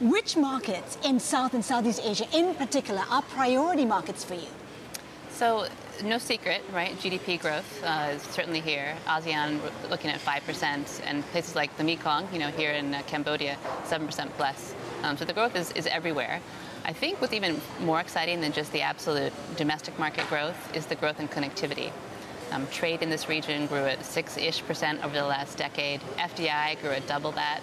Which markets in South and Southeast Asia in particular are priority markets for you? So no secret, right? GDP growth is certainly here. Asean looking at 5%, and places like the Mekong, here in Cambodia, 7% plus. So the growth is everywhere. I think what's even more exciting than just the absolute domestic market growth is the growth in connectivity. Trade in this region grew at 6-ish% over the last decade. FDI grew at double that.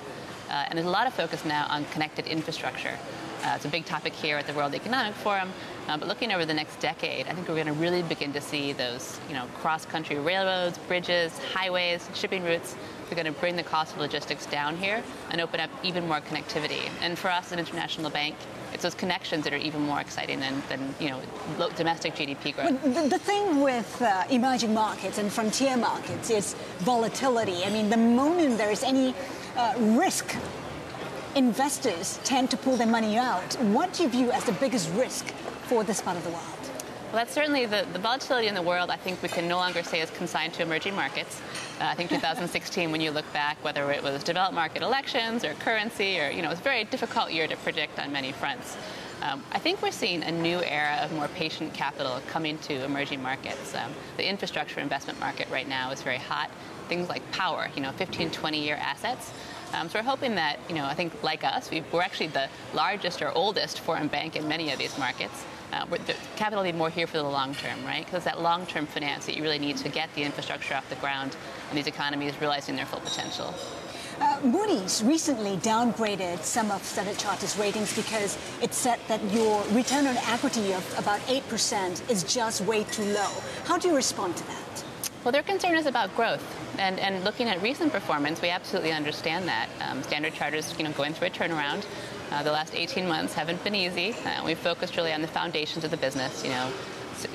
And there's a lot of focus now on connected infrastructure. It's a big topic here at the World Economic Forum. But looking over the next decade, I think we're going to really begin to see those, cross-country railroads, bridges, highways, shipping routes. They're going to bring the cost of logistics down here and open up even more connectivity. And for us, as an international bank, it's those connections that are even more exciting than domestic GDP growth. The thing with emerging markets and frontier markets is volatility. I mean, the moment there is any risk, investors tend to pull their money out. What do you view as the biggest risk for this part of the world? Well, that's certainly the volatility in the world. I think we can no longer say is consigned to emerging markets. I think 2016, when you look back, whether it was developed market elections or currency, or it was a very difficult year to predict on many fronts. I think we're seeing a new era of more patient capital coming to emerging markets. The infrastructure investment market right now is very hot. Things like power, 15, 20-year assets. So we're hoping that, I think like us, we're actually the largest or oldest foreign bank in many of these markets. The capital will be more here for the long term, right? Because that long-term finance that you really need to get the infrastructure off the ground and these economies realizing their full potential. Moody's recently downgraded some of StanChart's ratings because it said that your return on equity of about 8% is just way too low. How do you respond to that? Well, their concern is about growth. And looking at recent performance, we absolutely understand that. Standard Chartered's going through a turnaround. The last 18 months haven't been easy. We've focused really on the foundations of the business,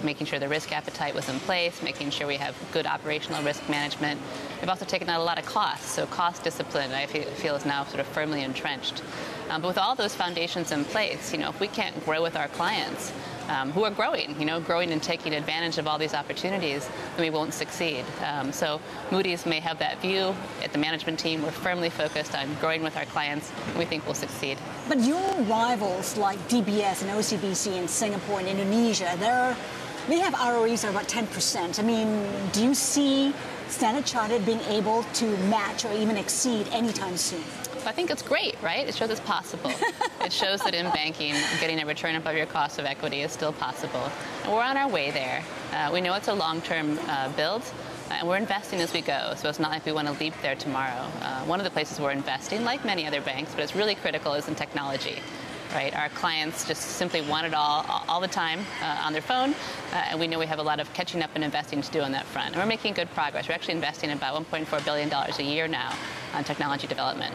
making sure the risk appetite was in place, making sure we have good operational risk management. We've also taken out a lot of costs, so cost discipline, I feel, is now sort of firmly entrenched. But with all those foundations in place, if we can't grow with our clients, who are growing, growing and taking advantage of all these opportunities, then we won't succeed. So Moody's may have that view. At the management team, we're firmly focused on growing with our clients, and we think we'll succeed. But your rivals like DBS and OCBC in Singapore and Indonesia, they have ROEs of about 10%. I mean, do you see Standard Chartered being able to match or even exceed anytime soon? I think it's great, right? It shows it's possible. It shows that in banking, getting a return above your cost of equity is still possible. And we're on our way there. We know it's a long-term build, and we're investing as we go. So it's not like we want to leap there tomorrow. One of the places we're investing, like many other banks, but it's really critical, is in technology. Right? Our clients just simply want it all the time on their phone, and we know we have a lot of catching up and investing to do on that front. And we're making good progress. We're actually investing about $1.4 billion a year now on technology development.